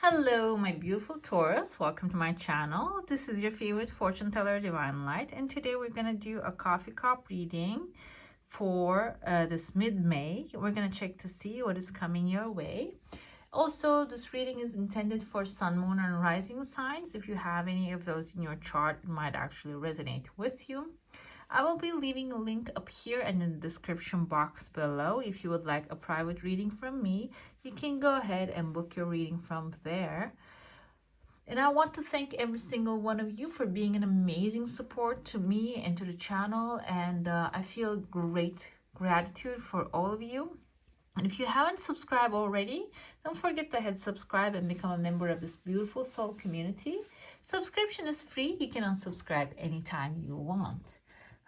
Hello, my beautiful Taurus. Welcome to my channel. This is your favorite fortune teller, Divine Light, and today we're going to do a coffee cup reading for this mid-May. We're going to check to see what is coming your way. Also, this reading is intended for sun, moon, and rising signs. If you have any of those in your chart, it might actually resonate with you. I will be leaving a link up here and in the description box below. If you would like a private reading from me, you can go ahead and book your reading from there. And I want to thank every single one of you for being an amazing support to me and to the channel. And I feel great gratitude for all of you. And if you haven't subscribed already, don't forget to hit subscribe and become a member of this beautiful soul community. Subscription is free. You can unsubscribe anytime you want.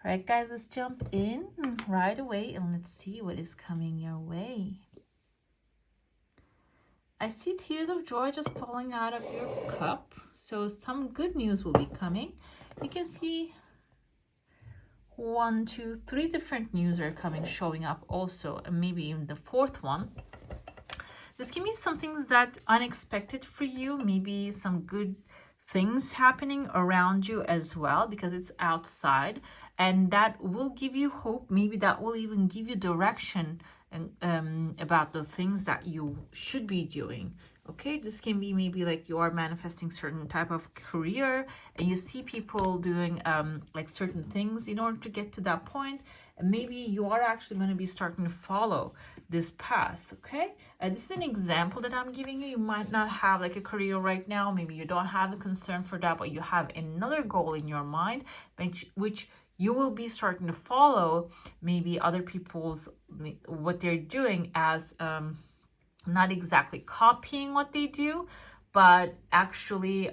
All right, guys, let's jump in right away and let's see what is coming your way. I see tears of joy just falling out of your cup. So some good news will be coming. You can see 1, 2, 3 different news are coming, showing up also, and maybe even the fourth one. This can be something that's unexpected for you, maybe some good things happening around you as well, because it's outside, and that will give you hope. Maybe that will even give you direction and about the things that you should be doing. Okay, this can be maybe like you are manifesting certain type of career and you see people doing like certain things in order to get to that point, and maybe you are actually going to be starting to follow this path. Okay, this is an example that I'm giving you. You might not have like a career right now, maybe you don't have the concern for that, but you have another goal in your mind which you will be starting to follow maybe other people's what they're doing as not exactly copying what they do, but actually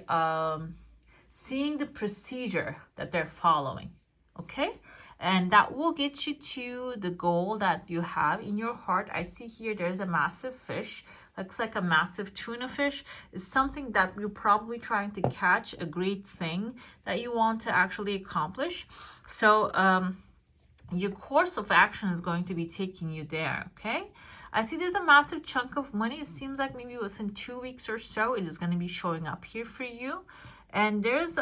seeing the procedure that they're following. Okay, and that will get you to the goal that you have in your heart. I see here there's a massive fish, looks like a massive tuna fish. It's something that you're probably trying to catch, a great thing that you want to actually accomplish. So your course of action is going to be taking you there. Okay, I see there's a massive chunk of money. It seems like maybe within 2 weeks or so it is going to be showing up here for you. And there's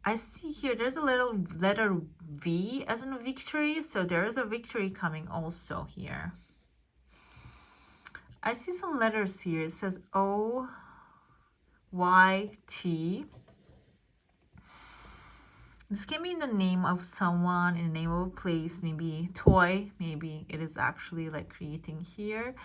I see here there's a little letter V as in victory, so there is a victory coming also here. I see some letters here. It says O-Y-T. This can be in the name of someone, in the name of a place, maybe toy, maybe it is actually like creating here.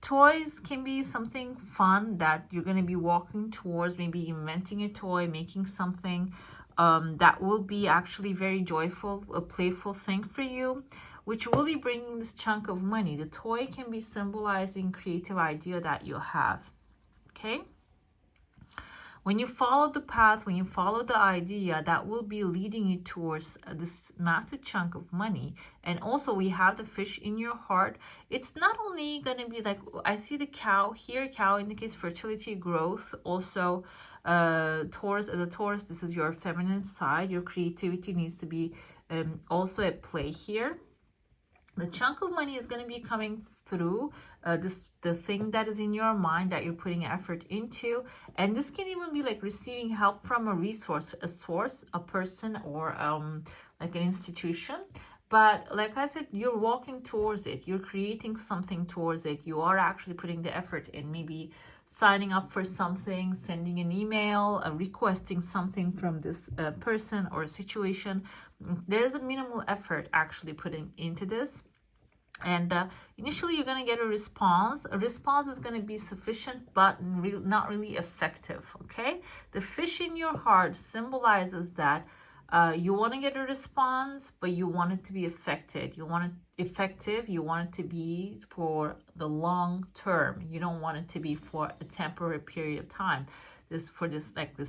Toys can be something fun that you're going to be walking towards, maybe inventing a toy, making something that will be actually very joyful, a playful thing for you, which will be bringing this chunk of money. The toy can be symbolizing creative idea that you have. Okay, when you follow the path, when you follow the idea, that will be leading you towards this massive chunk of money. And also we have the fish in your heart. It's not only going to be like, I see the cow here. Cow indicates fertility, growth. Also Taurus, as a Taurus, this is your feminine side. Your creativity needs to be also at play here. The chunk of money is going to be coming through the thing that is in your mind that you're putting effort into. And this can even be like receiving help from a resource, a source, a person, or like an institution. But like I said, you're walking towards it. You're creating something towards it. You are actually putting the effort in, maybe signing up for something, sending an email, requesting something from this person or situation. There's a minimal effort actually putting into this. And initially you're going to get a response. A response is going to be sufficient, but not really effective. Okay, the fish in your heart symbolizes that you want to get a response, but you want it to be effective. You want it effective. You want it to be for the long term. You don't want it to be for a temporary period of time. This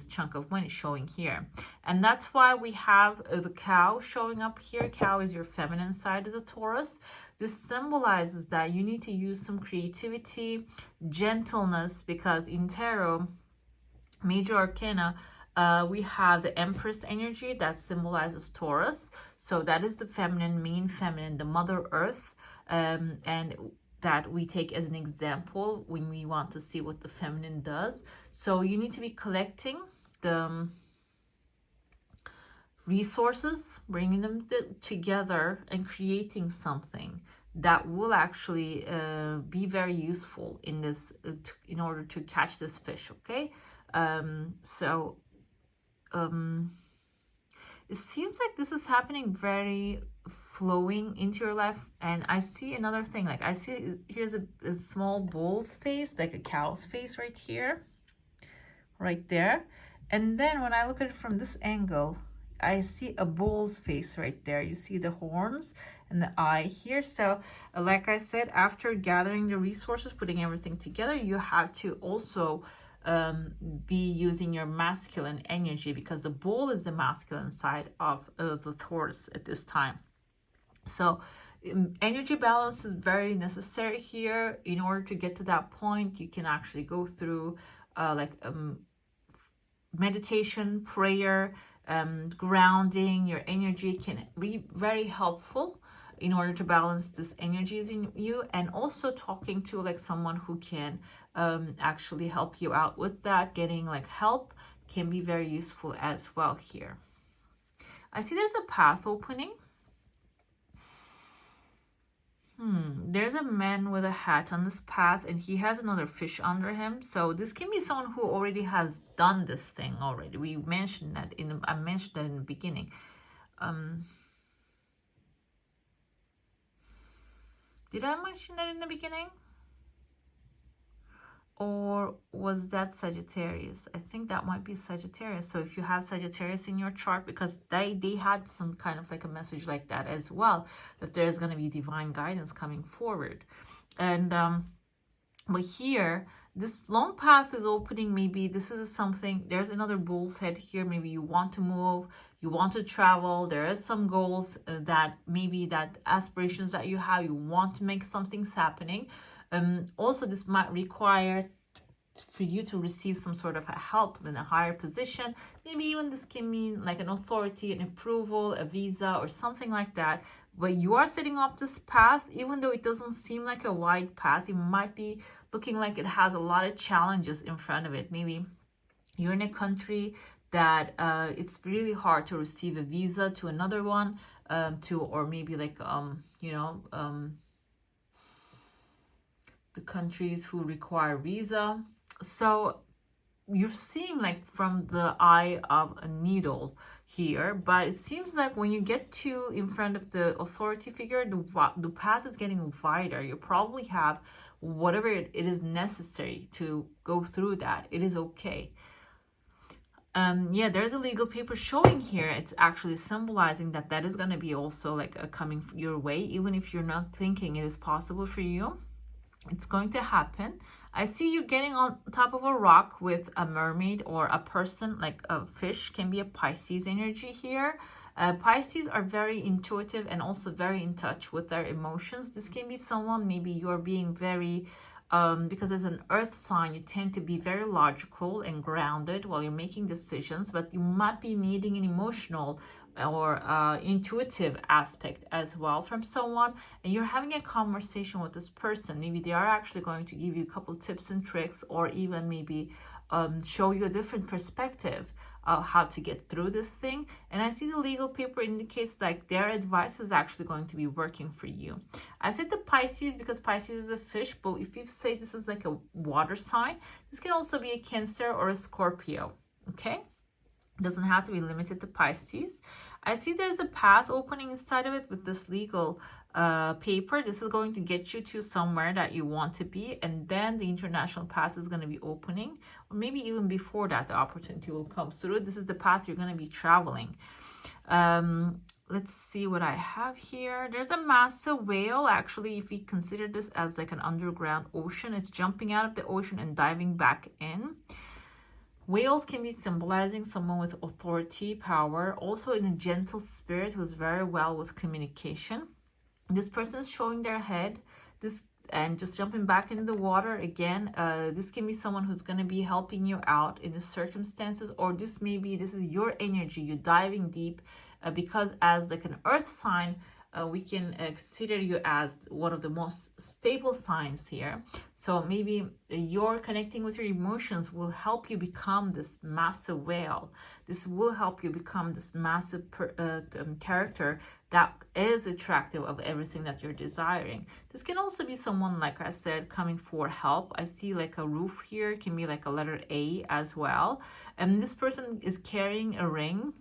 chunk of money showing here. And that's why we have the cow showing up here. Cow is your feminine side as a Taurus. This symbolizes that you need to use some creativity, gentleness, because in tarot, major arcana, we have the Empress energy that symbolizes Taurus. So that is the feminine, main feminine, the Mother Earth. And that we take as an example when we want to see what the feminine does. So you need to be collecting the resources, bringing them together and creating something that will actually be very useful in this in order to catch this fish. Okay, it seems like this is happening very flowing into your life. And I see another thing, like I see here's a small bull's face, like a cow's face right here, right there. And then when I look at it from this angle, I see a bull's face right there. You see the horns and the eye here. So like I said, after gathering the resources, putting everything together, you have to also be using your masculine energy, because the bull is the masculine side of the Taurus at this time. So energy balance is very necessary here. In order to get to that point, you can actually go through meditation, prayer, grounding your energy can be very helpful in order to balance this energies in you. And also talking to like someone who can actually help you out with that, getting like help can be very useful as well here. I see there's a path opening. There's a man with a hat on this path, and he has another fish under him. So this can be someone who already has done this thing already. We mentioned that I mentioned that in the beginning. Did I mention that in the beginning? Or was that Sagittarius? I think that might be Sagittarius. So if you have Sagittarius in your chart, because they had some kind of like a message like that as well, that there's going to be divine guidance coming forward. And but here, this long path is opening. Maybe this is something, there's another bull's head here. Maybe you want to move, you want to travel. There is some goals that maybe that aspirations that you have, you want to make something's happening. Also, this might require for you to receive some sort of a help in a higher position. Maybe even this can mean like an authority, an approval, a visa, or something like that. But you are setting up this path, even though it doesn't seem like a wide path. It might be looking like it has a lot of challenges in front of it. Maybe you're in a country that it's really hard to receive a visa to another one, or maybe like the countries who require visa. So you're seeing like from the eye of a needle here, but it seems like when you get to in front of the authority figure, the path is getting wider. You probably have whatever it is necessary to go through that. It is okay. Yeah, there's a legal paper showing here. It's actually symbolizing that is going to be also like coming your way, even if you're not thinking it is possible for you. It's going to happen. I see you getting on top of a rock with a mermaid or a person, like a fish, can be a Pisces energy here. Pisces are very intuitive and also very in touch with their emotions. This can be someone, maybe you're being very, because as an earth sign, you tend to be very logical and grounded while you're making decisions, but you might be needing an emotional or intuitive aspect as well from someone, and you're having a conversation with this person. Maybe they are actually going to give you a couple tips and tricks, or even maybe show you a different perspective of how to get through this thing. And I see the legal paper indicates like their advice is actually going to be working for you. I said the Pisces because Pisces is a fish, but if you say this is like a water sign, this can also be a Cancer or a Scorpio. Okay, doesn't have to be limited to Pisces. I see there's a path opening inside of it with this legal paper. This is going to get you to somewhere that you want to be, and then the international path is going to be opening, or maybe even before that the opportunity will come through. This is the path you're going to be traveling. Let's see what I have here. There's a massive whale. Actually, if we consider this as like an underground ocean, it's jumping out of the ocean and diving back in. Whales can be symbolizing someone with authority, power, also in a gentle spirit who's very well with communication. This person is showing their head, and just jumping back into the water again. This can be someone who's going to be helping you out in the circumstances, or this is your energy. You're diving deep because as like an earth sign, we can consider you as one of the most stable signs here. So maybe your connecting with your emotions will help you become this massive whale. This will help you become this massive character that is attractive of everything that you're desiring. This can also be someone, like I said, coming for help. I see like a roof here, can be like a letter A as well. And this person is carrying a ring.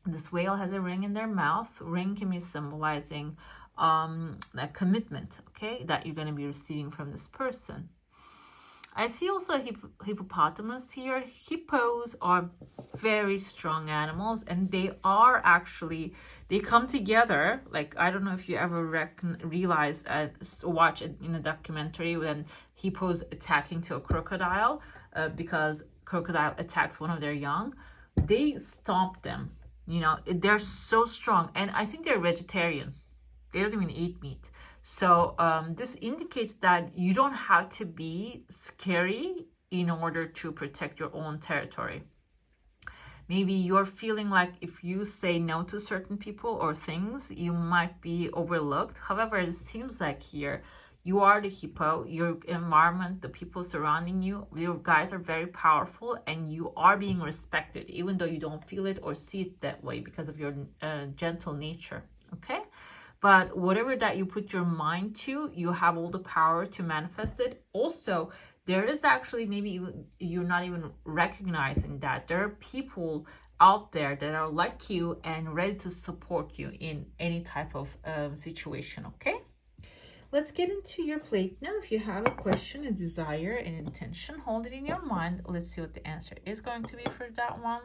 This whale has a ring in their mouth. Ring can be symbolizing a commitment, okay, that you're going to be receiving from this person. I see also a hippopotamus here. Hippos are very strong animals, and they are actually, they come together. Like, I don't know if you ever realize, watch it in a documentary when hippos attacking to a crocodile, because crocodile attacks one of their young. They stomp them. You know, they're so strong, and I think they're vegetarian. They don't even eat meat. So this indicates that you don't have to be scary in order to protect your own territory. Maybe you're feeling like if you say no to certain people or things, you might be overlooked. However, it seems like here, you are the hippo, your environment, the people surrounding you, you guys are very powerful, and you are being respected, even though you don't feel it or see it that way because of your gentle nature, okay? But whatever that you put your mind to, you have all the power to manifest it. Also, there is actually, maybe you're not even recognizing that there are people out there that are like you and ready to support you in any type of situation, okay? Let's get into your plate now. If you have a question, a desire, an intention, hold it in your mind. Let's see what the answer is going to be for that one.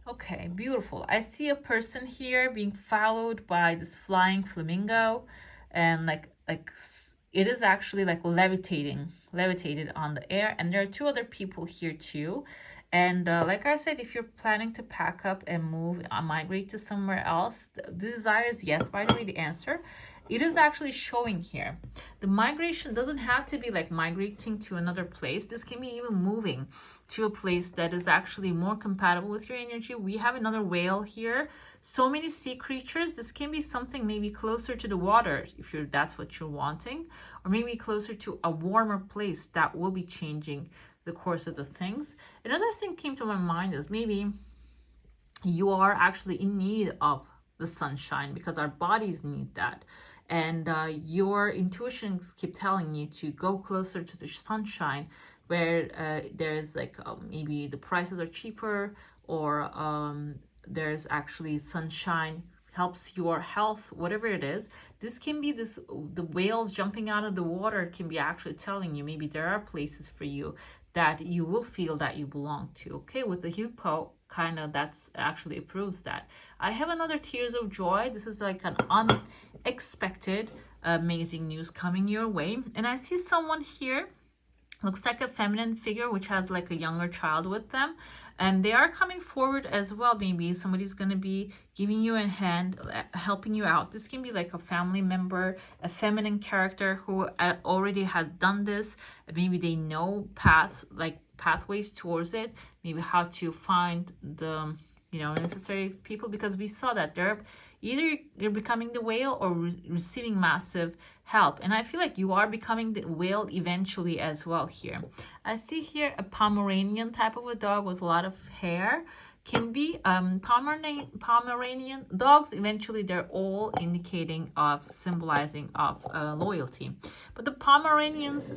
Okay, beautiful. I see a person here being followed by this flying flamingo, and like it is actually like levitated on the air. And there are two other people here too. And like I said, if you're planning to pack up and move, migrate to somewhere else, the desire is yes, by the way, the answer. It is actually showing here. The migration doesn't have to be like migrating to another place. This can be even moving to a place that is actually more compatible with your energy. We have another whale here. So many sea creatures. This can be something maybe closer to the water if that's what you're wanting, or maybe closer to a warmer place that will be changing the course of the things. Another thing came to my mind is maybe you are actually in need of the sunshine because our bodies need that. And your intuitions keep telling you to go closer to the sunshine where there's like maybe the prices are cheaper, or there's actually sunshine helps your health, whatever it is. This can be the whales jumping out of the water can be actually telling you maybe there are places for you that you will feel that you belong to, okay? With the hippo, kind of, that's actually proves that. I have another tears of joy. This is like an unexpected amazing news coming your way. And I see someone here, looks like a feminine figure which has like a younger child with them, and they are coming forward as well. Maybe somebody's going to be giving you a hand, helping you out. This can be like a family member, a feminine character who already has done this. Maybe they know pathways towards it, maybe how to find the necessary people, because we saw that they're either you're becoming the whale or receiving massive help. And I feel like you are becoming the whale eventually as well here. I see here a Pomeranian type of a dog with a lot of hair. Can be Pomeranian dogs. Eventually, they're all indicating of symbolizing of loyalty. But the Pomeranians,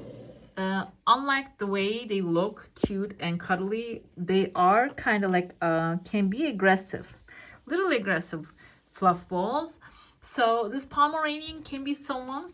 unlike the way they look cute and cuddly, they are kind of like can be aggressive, little aggressive fluff balls. So this Pomeranian can be someone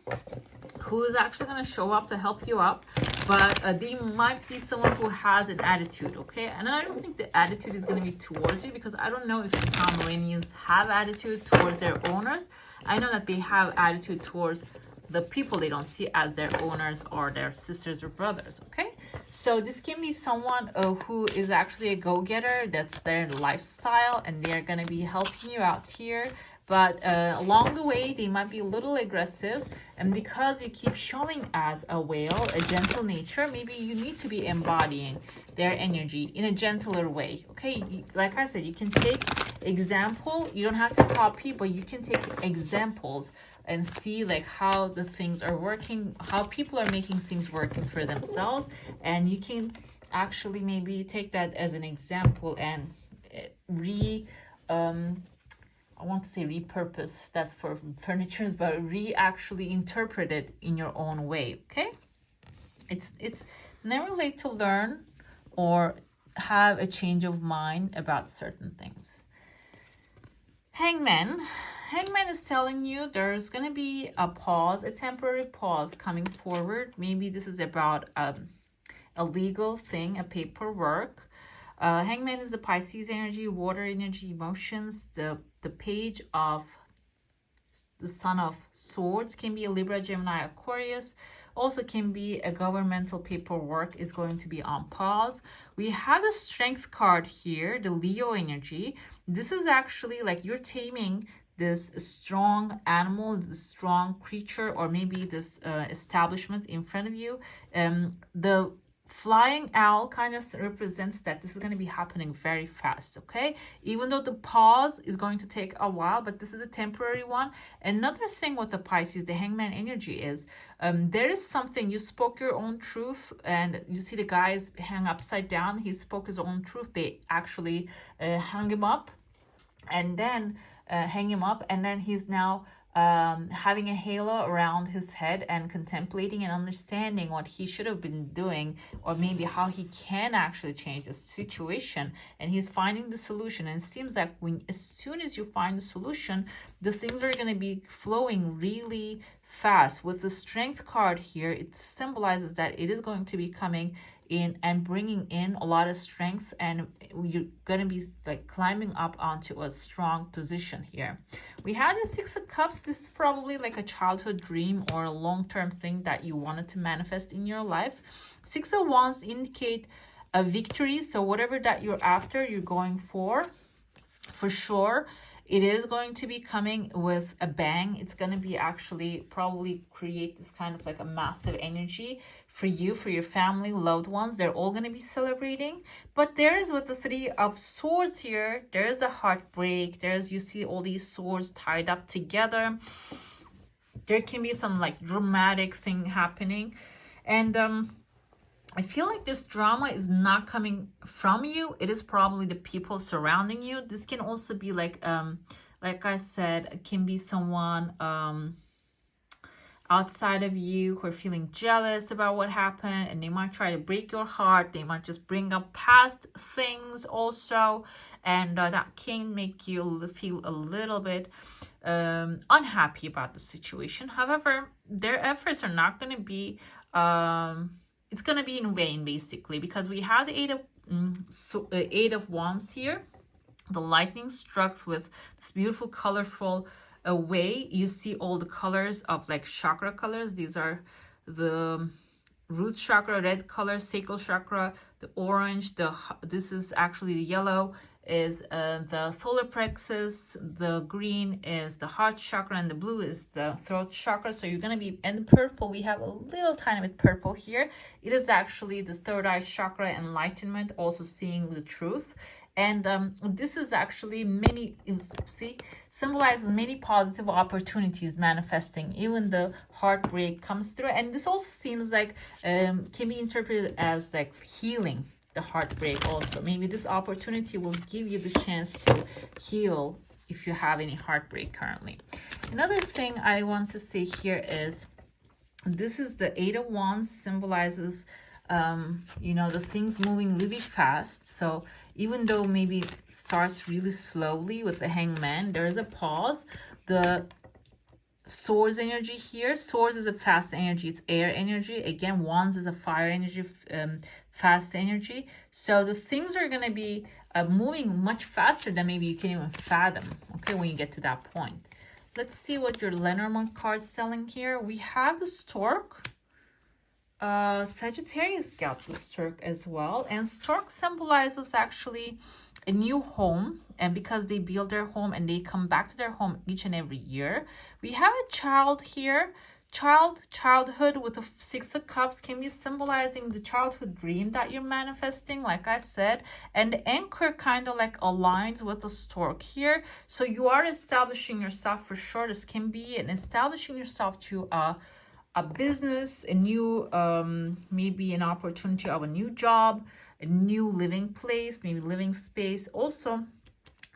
who is actually going to show up to help you up, but they might be someone who has an attitude, okay? And I don't think the attitude is going to be towards you, because I don't know if the Pomeranians have attitude towards their owners. I know that they have attitude towards the people they don't see as their owners or their sisters or brothers, okay? So this can be someone who is actually a go-getter. That's their lifestyle, and they're going to be helping you out here. But along the way, they might be a little aggressive. And because you keep showing as a whale, a gentle nature, maybe you need to be embodying their energy in a gentler way, okay? Like I said, you can take example. You don't have to copy, but you can take examples and see like how the things are working, how people are making things working for themselves, and you can actually maybe take that as an example and I want to say repurpose, that's for furnitures, but actually interpret it in your own way. Okay, it's never late to learn or have a change of mind about certain things. Hangman is telling you there's going to be a pause, a temporary pause coming forward. Maybe this is about a legal thing, a paperwork. Hangman is the Pisces energy, water energy, emotions. The page of the Son of Swords can be a Libra, Gemini, Aquarius. Also can be a governmental paperwork is going to be on pause. We have the Strength card here, the Leo energy. This is actually like you're taming this strong animal, this strong creature, or maybe this establishment in front of you. The flying owl kind of represents that this is going to be happening very fast, okay? Even though the pause is going to take a while, but this is a temporary one. Another thing with the Pisces, the Hangman energy is there is something, you spoke your own truth, and you see the guys hang upside down. He spoke his own truth. They actually hung him up and then he's now having a halo around his head and contemplating and understanding what he should have been doing, or maybe how he can actually change the situation, and he's finding the solution. And it seems like as soon as you find the solution, the things are going to be flowing really fast. With the Strength card here, it symbolizes that it is going to be coming in and bringing in a lot of strength, and you're going to be like climbing up onto a strong position here. We had the Six of Cups. This is probably like a childhood dream or a long-term thing that you wanted to manifest in your life. Six of Wands indicate a victory. So whatever that you're after, you're going for sure. It is going to be coming with a bang. It's going to be actually probably create this kind of like a massive energy for you, for your family, loved ones. They're all going to be celebrating. But there is, with the Three of Swords here, there is a heartbreak. You see all these swords tied up together. There can be some like dramatic thing happening. And I feel like this drama is not coming from you. It is probably the people surrounding you. This can also be like I said, it can be someone outside of you who are feeling jealous about what happened, and they might try to break your heart. They might just bring up past things also, and that can make you feel a little bit unhappy about the situation. However, their efforts are not going to be it's going to be in vain, basically, because we have the Eight of Wands here. The lightning strikes with this beautiful, colorful way. You see all the colors of like chakra colors. These are the root chakra, red color, sacral chakra, the orange, this is actually the yellow is the solar plexus, the green is the heart chakra, and the blue is the throat chakra. So you're going to be, and the purple, we have a little tiny bit purple here. It is actually the third eye chakra, enlightenment, also seeing the truth. And this is actually symbolizes many positive opportunities manifesting. Even the heartbreak comes through, and this also seems like can be interpreted as like healing the heartbreak also. Maybe this opportunity will give you the chance to heal if you have any heartbreak currently. Another thing I want to say here is this is the Eight of Wands, symbolizes the things moving really fast. So even though maybe it starts really slowly with the Hangman, there is a pause. The Swords energy here, Swords is a fast energy, it's air energy. Again, Wands is a fire energy, fast energy. So the things are going to be moving much faster than maybe you can even fathom, okay, when you get to that point. Let's see what your Lenormand card's selling here. We have the Stork. Sagittarius got the Stork as well, and Stork symbolizes actually a new home, and because they build their home and they come back to their home each and every year. We have a child here. childhood with the Six of Cups can be symbolizing the childhood dream that you're manifesting, like I said. And the anchor kind of like aligns with the stork here. So you are establishing yourself for sure. This can be an establishing yourself to a business, a new maybe an opportunity of a new job, a new living place, maybe living space. Also,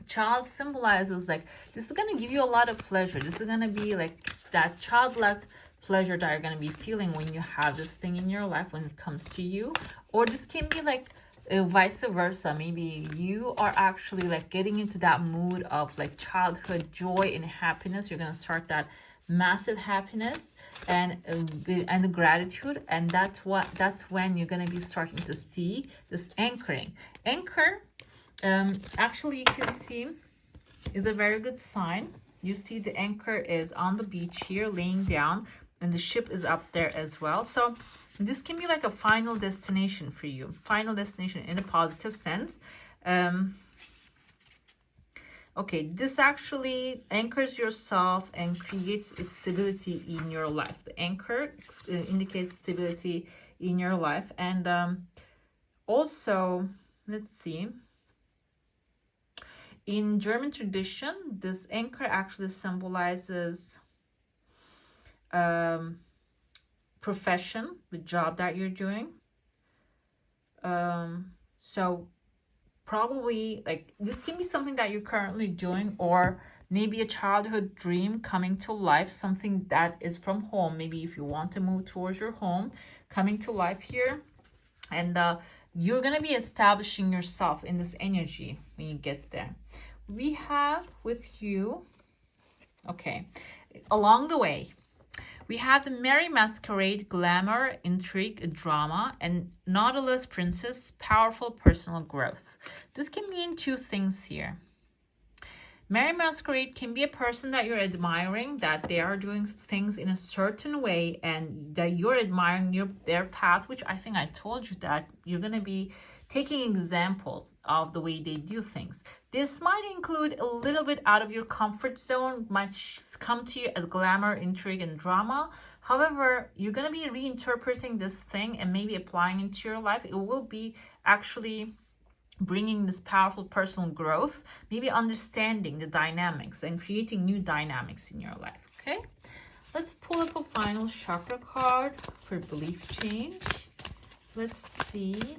child symbolizes like this is going to give you a lot of pleasure. This is going to be like that childlike pleasure that you're going to be feeling when you have this thing in your life, when it comes to you. Or this can be like vice versa. Maybe you are actually like getting into that mood of like childhood joy and happiness. You're going to start that massive happiness and the gratitude, and that's when you're going to be starting to see this anchoring. Anchor actually, you can see, is a very good sign. You see the anchor is on the beach here laying down, and the ship is up there as well. So this can be like a final destination for you, final destination in a positive sense. Okay, this actually anchors yourself and creates a stability in your life. The anchor indicates stability in your life. And also, let's see, in German tradition, this anchor actually symbolizes profession, the job that you're doing. So probably like this can be something that you're currently doing, or maybe a childhood dream coming to life, something that is from home. Maybe if you want to move towards your home, coming to life here. And you're going to be establishing yourself in this energy when you get there. We have with you, okay, along the way, we have the Merry Masquerade, glamour, intrigue, drama, and Nautilus Princess, powerful personal growth. This can mean two things here. Merry Masquerade can be a person that you're admiring, that they are doing things in a certain way and that you're admiring their path, which I think I told you that you're going to be taking example of the way they do things. This might include a little bit out of your comfort zone, might come to you as glamour, intrigue, and drama. However, you're going to be reinterpreting this thing and maybe applying it to your life. It will be actually bringing this powerful personal growth, maybe understanding the dynamics and creating new dynamics in your life. Okay, let's pull up a final chakra card for belief change. Let's see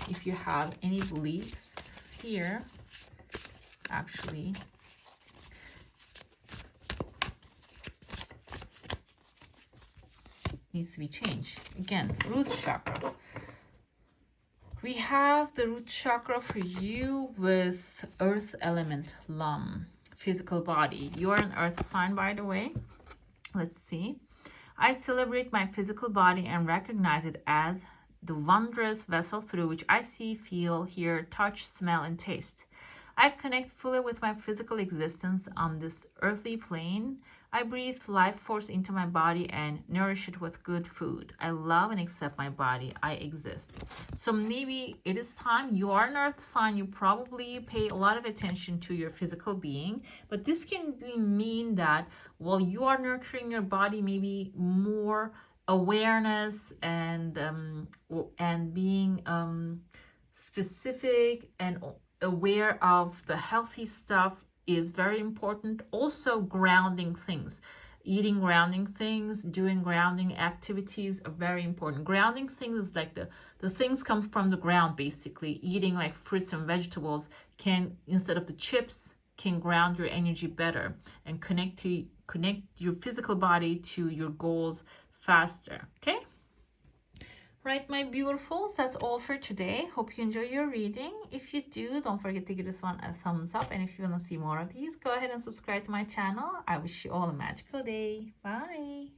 if you have any beliefs here. Actually, needs to be changed. Again, root chakra. We have the root chakra for you with earth element, Lam, physical body. You are an earth sign, by the way. Let's see. I celebrate my physical body and recognize it as the wondrous vessel through which I see, feel, hear, touch, smell, and taste. I connect fully with my physical existence on this earthly plane. I breathe life force into my body and nourish it with good food. I love and accept my body. I exist. So maybe it is time. You are an earth sign. You probably pay a lot of attention to your physical being. But this can mean that while you are nurturing your body, maybe more awareness and being specific and aware of the healthy stuff is very important. Also, grounding things, eating grounding things, doing grounding activities are very important. Grounding things is like the things come from the ground, basically. Eating like fruits and vegetables can, instead of the chips, can ground your energy better and connect your physical body to your goals faster. Okay, right, my beautifuls, that's all for today. Hope you enjoy your reading. If you do, don't forget to give this one a thumbs up, and if you want to see more of these, go ahead and subscribe to my channel. I wish you all a magical day. Bye.